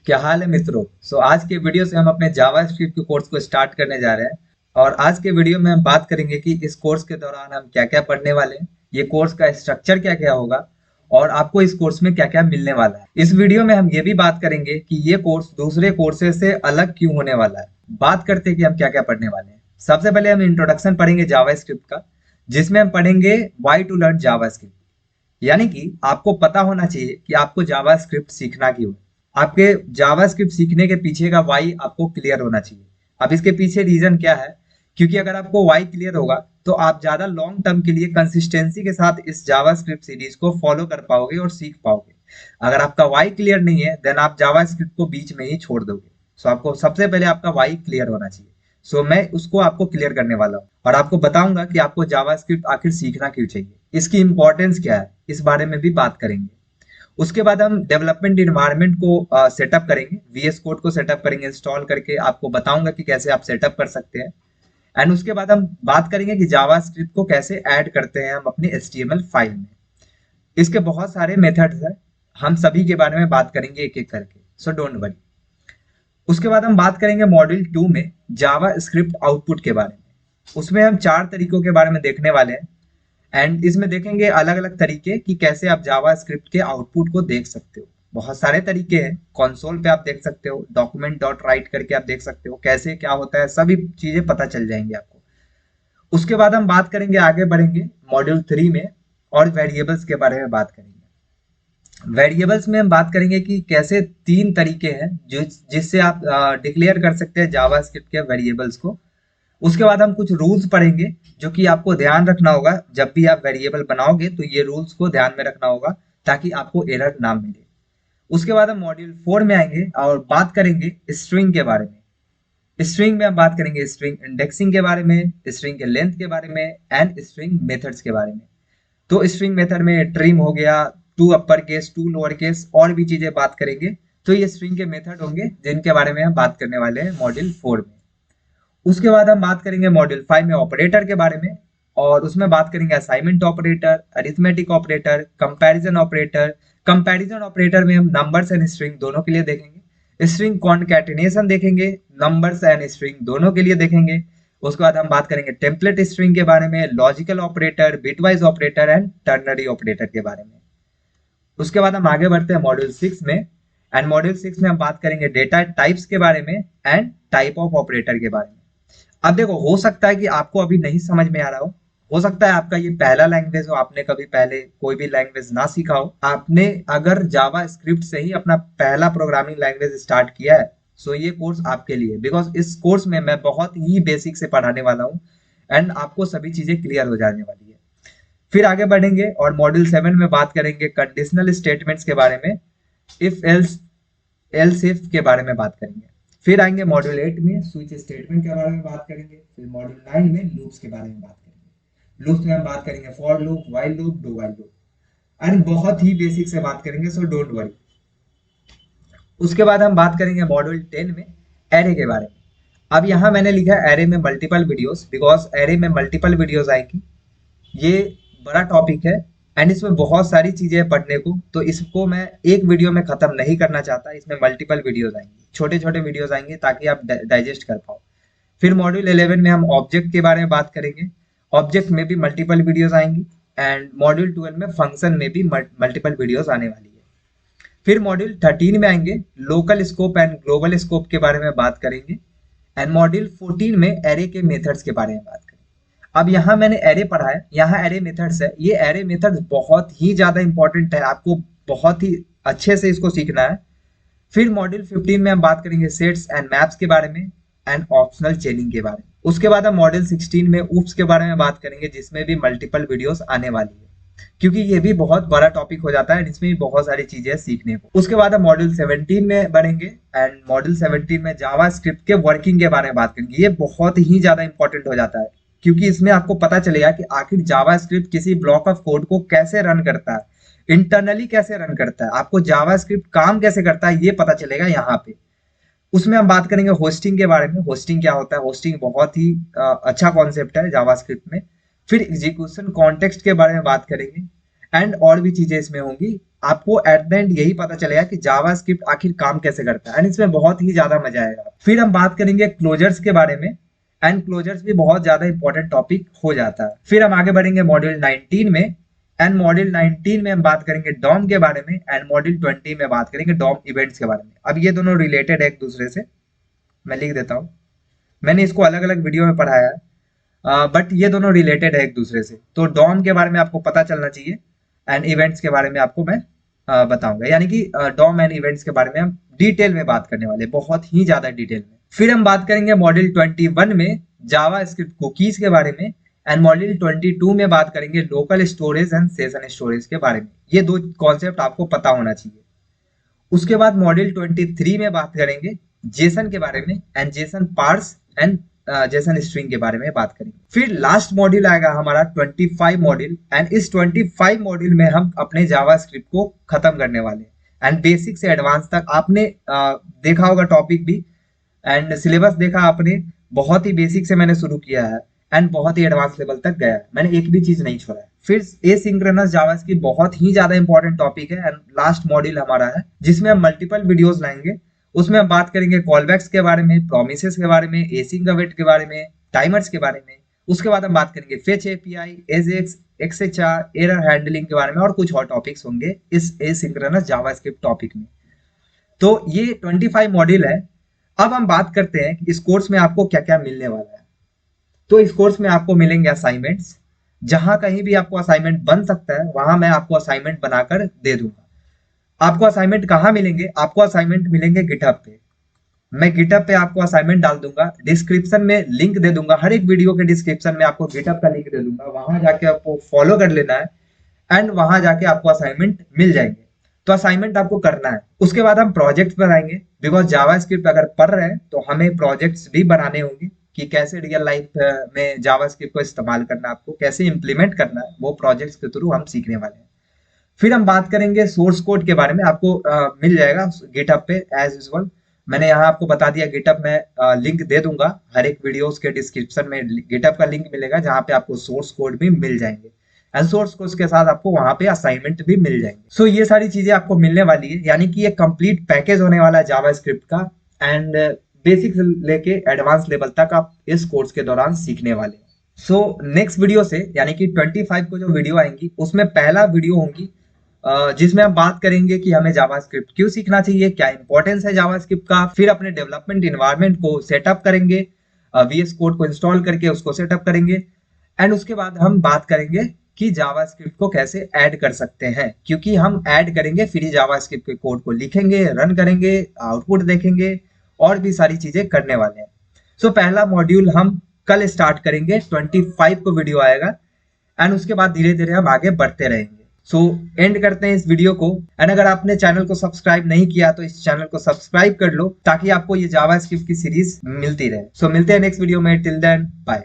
क्या हाल है मित्रों। आज के वीडियो से हम अपने जावा स्क्रिप्ट के कोर्स को स्टार्ट करने जा रहे हैं। और आज के वीडियो में हम बात करेंगे कि इस कोर्स के दौरान हम क्या क्या पढ़ने वाले हैं, ये कोर्स का स्ट्रक्चर क्या क्या होगा और आपको इस कोर्स में क्या क्या मिलने वाला है। इस वीडियो में हम ये भी बात करेंगे कि ये कोर्स दूसरे कोर्सेज से अलग क्यों होने वाला है। बात करते हैं कि हम क्या क्या पढ़ने वाले हैं। सबसे पहले हम इंट्रोडक्शन पढ़ेंगे जावा स्क्रिप्ट का, जिसमें हम पढ़ेंगे why to learn JavaScript. यानी कि आपको पता होना चाहिए कि आपको जावा स्क्रिप्ट सीखना क्यों है। आपके जावा स्क्रिप्ट सीखने के पीछे का वाई आपको क्लियर होना चाहिए। अब इसके पीछे रीजन क्या है, क्योंकि अगर आपको वाई क्लियर होगा तो आप ज्यादा लॉन्ग टर्म के लिए कंसिस्टेंसी के साथ इस जावा स्क्रिप्ट सीरीज को फॉलो कर पाओगे और सीख पाओगे। अगर आपका वाई क्लियर नहीं है देन आप जावा स्क्रिप्ट को बीच में ही छोड़ दोगे। आपको सबसे पहले आपका वाई क्लियर होना चाहिए। मैं उसको आपको क्लियर करने वाला हूँ और आपको बताऊंगा कि आपको जावा स्क्रिप्ट आखिर सीखना क्यों चाहिए, इसकी इंपॉर्टेंस क्या है, इस बारे में भी बात करेंगे। उसके बाद हम डेवलपमेंट इन्वायरमेंट को सेटअप करेंगे, वीएस कोड को सेटअप करेंगे, इंस्टॉल करके आपको बताऊंगा कि कैसे आप सेटअप कर सकते हैं। एंड उसके बाद हम बात करेंगे कि जावा स्क्रिप्ट को कैसे ऐड करते हैं हम अपने एचटीएमएल फाइल में। इसके बहुत सारे मेथड्स हैं, हम सभी के बारे में बात करेंगे एक एक करके, सो डोंट वरी। उसके बाद हम बात करेंगे मॉड्यूल 2 में जावा स्क्रिप्ट आउटपुट के बारे में। उसमें हम 4 तरीकों के बारे में देखने वाले हैं एंड इसमें देखेंगे अलग अलग तरीके कि कैसे आप जावा स्क्रिप्ट के आउटपुट को देख सकते हो। बहुत सारे तरीके हैं, कंसोल पे आप देख सकते हो, डॉक्यूमेंट डॉट राइट करके आप देख सकते हो कैसे क्या होता है, सभी चीजें पता चल जाएंगी आपको। उसके बाद हम बात करेंगे, आगे बढ़ेंगे मॉड्यूल 3 में और वेरिएबल्स के बारे में बात करेंगे। वेरिएबल्स में हम बात करेंगे कि कैसे 3 तरीके हैं जिससे आप डिक्लेयर कर सकते हैं जावा स्क्रिप्ट के वेरिएबल्स को। उसके बाद हम कुछ रूल्स पढ़ेंगे जो कि आपको ध्यान रखना होगा, जब भी आप वेरिएबल बनाओगे तो ये रूल्स को ध्यान में रखना होगा ताकि आपको एरर ना मिले। उसके बाद हम मॉड्यूल 4 में आएंगे और बात करेंगे स्ट्रिंग के बारे में। स्ट्रिंग में हम बात करेंगे स्ट्रिंग इंडेक्सिंग के बारे में, स्ट्रिंग के लेंथ के बारे में एंड स्ट्रिंग मेथड्स के बारे में। तो स्ट्रिंग मेथड में ट्रिम हो गया, to upper case, to lower case, और भी चीजें बात करेंगे। तो ये स्ट्रिंग के मेथड होंगे जिनके बारे में हम बात करने वाले हैं मॉड्यूल 4 में। उसके बाद हम बात करेंगे मॉड्यूल 5 में ऑपरेटर के बारे में, और उसमें बात करेंगे assignment operator, arithmetic operator, comparison operator. Comparison operator में हम नंबर्स एंड स्ट्रिंग दोनों के लिए देखेंगे, स्ट्रिंग कॉन्कैटिनेशन देखेंगे, नंबर्स एंड स्ट्रिंग दोनों के लिए देखेंगे। उसके बाद हम बात करेंगे टेम्पलेट स्ट्रिंग के बारे में, logical operator, bitwise operator and ternary operator के बारे में। उसके बाद हम आगे बढ़ते हैं मॉड्यूल 6 में, एंड मॉड्यूल 6 में हम बात करेंगे डेटा टाइप्स के बारे में एंड टाइप ऑफ ऑपरेटर के बारे में। अब देखो, हो सकता है कि आपको अभी नहीं समझ में आ रहा हो सकता है आपका ये पहला लैंग्वेज हो, आपने कभी पहले कोई भी लैंग्वेज ना सीखा हो। आपने अगर जावा स्क्रिप्ट से ही अपना पहला प्रोग्रामिंग लैंग्वेज स्टार्ट किया है, सो ये कोर्स आपके लिए, बिकॉज इस कोर्स में मैं बहुत ही बेसिक से पढ़ाने वाला हूँ एंड आपको सभी चीजें क्लियर हो जाने वाली है। फिर आगे बढ़ेंगे और मॉड्यूल 7 में बात करेंगे कंडीशनल स्टेटमेंट्स के बारे में, इफ एल्स, एल्स इफ के बारे में बात करेंगे। फिर आएंगे मॉड्यूल 8 में स्विच स्टेटमेंट के बारे में बात करेंगे। फिर मॉड्यूल 9 में लूप्स के बारे में बात करेंगे। लूप्स में हम बात करेंगे for loop, while loop, do while loop, and बहुत ही बेसिक से बात करेंगे, सो डोंट वरी। उसके बाद हम बात करेंगे मॉड्यूल 10 में एरे के बारे में। अब यहाँ मैंने लिखा है एरे में मल्टीपल वीडियोस, बिकॉज एरे में मल्टीपल वीडियोस आएंगी। ये बड़ा टॉपिक है एंड इसमें बहुत सारी चीजें पढ़ने को, तो इसको मैं एक वीडियो में खत्म नहीं करना चाहता। इसमें मल्टीपल वीडियोस आएंगे, छोटे छोटे वीडियोस आएंगे ताकि आप डाइजेस्ट कर पाओ। फिर मॉड्यूल 11 में हम ऑब्जेक्ट के बारे में बात करेंगे, ऑब्जेक्ट में भी मल्टीपल वीडियोस आएंगी। एंड मॉड्यूल 12 में फंक्शन में भी मल्टीपल वीडियोस आने वाली है। फिर मॉड्यूल 13 में आएंगे local scope and global scope के बारे में बात करेंगे। एंड मॉड्यूल 14 में एरे के मेथड्स के बारे में बात करेंगे। अब यहाँ मैंने एरे पढ़ा है, यहाँ एरे मेथड्स है। ये एरे मेथड्स बहुत ही ज्यादा इंपॉर्टेंट है, आपको बहुत ही अच्छे से इसको सीखना है। फिर मॉड्यूल 15 में हम बात करेंगे सेट्स एंड मैप्स के बारे में एंड ऑप्शनल चेनिंग के बारे में। उसके बाद हम मॉड्यूल 16 में ऊप्स के बारे में बात करेंगे, जिसमें भी मल्टीपल वीडियोस आने वाली है, क्योंकि ये भी बहुत बड़ा टॉपिक हो जाता है, इसमें भी बहुत सारी चीजें सीखने को। उसके बाद हम मॉड्यूल 17 में बढ़ेंगे एंड मॉड्यूल 17 में जावा स्क्रिप्ट के वर्किंग के बारे में बात करेंगे। ये बहुत ही ज्यादा इंपॉर्टेंट हो जाता है, क्योंकि इसमें आपको पता चलेगा कि आखिर जावा स्क्रिप्ट किसी ब्लॉक ऑफ कोड को कैसे रन करता है, इंटरनली कैसे रन करता है, आपको जावा स्क्रिप्ट काम कैसे करता है ये पता चलेगा यहाँ पे। उसमें हम बात करेंगे होस्टिंग के बारे में, होस्टिंग क्या होता है, होस्टिंग बहुत ही अच्छा कॉन्सेप्ट है जावास्क्रिप्ट में। फिर एग्जीक्यूशन कॉन्टेक्स्ट के बारे में बात करेंगे एंड और भी चीजें इसमें होंगी। आपको एट द एंड यही पता चलेगा कि जावास्क्रिप्ट आखिर काम कैसे करता है, एंड इसमें बहुत ही ज्यादा मजा आएगा। फिर हम बात करेंगे क्लोजर्स के बारे में, एंड क्लोजर्स भी बहुत ज्यादा इंपॉर्टेंट टॉपिक हो जाता है। फिर हम आगे बढ़ेंगे मॉड्यूल 19 में, एंड मॉड्यूल 19 में हम बात करेंगे डॉम के बारे में, एंड मॉड्यूल 20 में बात करेंगे डॉम इवेंट्स के बारे में। अब ये दोनों रिलेटेड है एक दूसरे से, मैं लिख देता हूँ, मैंने इसको अलग अलग वीडियो में पढ़ाया है, बट ये दोनों रिलेटेड है एक दूसरे से। तो डॉम के बारे में आपको पता चलना चाहिए, एंड इवेंट्स के बारे में आपको मैं बताऊंगा, यानी कि डॉम एंड इवेंट्स के बारे में हम डिटेल में बात करने वाले, बहुत ही ज्यादा डिटेल में। फिर हम बात करेंगे मॉड्यूल 21 में जावा स्क्रिप्ट कुकीज के बारे में, एंड मॉड्यूल 22 में बात करेंगे local storage and session storage के बारे में। ये दो कॉन्सेप्ट आपको पता होना चाहिए। उसके बाद मॉड्यूल 23 में बात करेंगे जेसन के बारे में, and JSON parse and JSON string के बारे में बात करेंगे। फिर लास्ट मॉड्यूल आएगा हमारा 25 मॉड्यूल, एंड इस 25 मॉड्यूल में हम अपने जावास्क्रिप्ट को खत्म करने वाले हैं, एंड बेसिक से एडवांस तक आपने देखा होगा टॉपिक भी, एंड सिलेबस देखा आपने, बहुत ही बेसिक से मैंने शुरू किया है एंड बहुत ही एडवांस लेवल तक गया है, मैंने एक भी चीज नहीं छोड़ा है। फिर एसिंक्रोनस जावास्क्रिप्ट बहुत ही ज्यादा इंपॉर्टेंट टॉपिक है, एंड लास्ट मॉड्यूल हमारा है जिसमें हम मल्टीपल वीडियोस लाएंगे। उसमें हम बात करेंगे कॉलबैक्स के बारे में, प्रोमिसेस के बारे में, एसिंग अवेट के बारे में, टाइमर्स के बारे में। उसके बाद हम बात करेंगे fetch API, Ajax, XHR, error handling के बारे में, और कुछ और टॉपिक्स होंगे इस एसिंक्रोनस जावास्क्रिप्ट टॉपिक में। तो ये 25 मॉड्यूल है। अब हम बात करते हैं कि इस कोर्स में आपको क्या क्या मिलने वाला है। तो इस कोर्स में आपको मिलेंगे असाइनमेंट्स, जहां कहीं भी आपको असाइनमेंट बन सकता है वहां मैं आपको असाइनमेंट बनाकर दे दूंगा। आपको असाइनमेंट कहाँ मिलेंगे? आपको असाइनमेंट मिलेंगे गिटहब पे। मैं गिटहब पे आपको असाइनमेंट डाल दूंगा, डिस्क्रिप्शन में लिंक दे दूंगा, हर एक वीडियो के डिस्क्रिप्शन में आपको गिटहब का लिंक दे दूंगा, वहां जाके आपको फॉलो कर लेना है, एंड वहां जाके आपको असाइनमेंट मिल जाएंगे। तो असाइनमेंट आपको करना है। उसके बाद हम प्रोजेक्ट बनाएंगे, बिकॉज जावास्क्रिप्ट अगर पढ़ रहे हैं तो हमें प्रोजेक्ट्स भी बनाने होंगे कि कैसे रियल लाइफ में जावास्क्रिप्ट को इस्तेमाल करना है, आपको कैसे इंप्लीमेंट करना है, वो प्रोजेक्ट्स के थ्रू हम सीखने वाले हैं। फिर हम बात करेंगे सोर्स कोड के बारे में, आपको मिल जाएगा गिटहब पे एज यूजुअल। मैंने यहाँ आपको बता दिया, गिटहब में लिंक दे दूंगा, हर एक वीडियोस के डिस्क्रिप्शन में गिटहब का लिंक मिलेगा जहाँ पे आपको सोर्स कोड भी मिल जाएंगे, एंड सोर्स कोड के साथ आपको वहां पे असाइनमेंट भी मिल जाएंगे। सो ये सारी चीजें आपको मिलने वाली है, यानी कि ये कंप्लीट पैकेज होने वाला है जावास्क्रिप्ट का, एंड बेसिक से लेके एडवांस लेवल तक आप इस कोर्स के दौरान सीखने वाले हैं। सो नेक्स्ट वीडियो से, यानी कि 25 को जो वीडियो आएंगी उसमें पहला वीडियो होंगी जिसमें हम बात करेंगे कि हमें जावास्क्रिप्ट क्यों सीखना चाहिए, क्या इंपॉर्टेंस है जावास्क्रिप्ट का। फिर अपने डेवलपमेंट इन्वायरमेंट को सेटअप करेंगे, वीएस कोड को इंस्टॉल करके उसको सेटअप करेंगे, एंड उसके बाद हम बात करेंगे कि जावास्क्रिप्ट को कैसे ऐड कर सकते हैं, क्योंकि हम ऐड करेंगे फिर ही जावास्क्रिप्ट के कोड को लिखेंगे, रन करेंगे, आउटपुट देखेंगे, और भी सारी चीजें करने वाले हैं। सो पहला मॉड्यूल हम कल स्टार्ट करेंगे, 25 को वीडियो आएगा, एंड उसके बाद धीरे धीरे हम आगे बढ़ते रहेंगे। सो एंड करते हैं इस वीडियो को, एंड अगर आपने चैनल को सब्सक्राइब नहीं किया तो इस चैनल को सब्सक्राइब कर लो, ताकि आपको ये जावास्क्रिप्ट की सीरीज मिलती रहे। सो मिलते हैं नेक्स्ट वीडियो में, टिल देन बाय।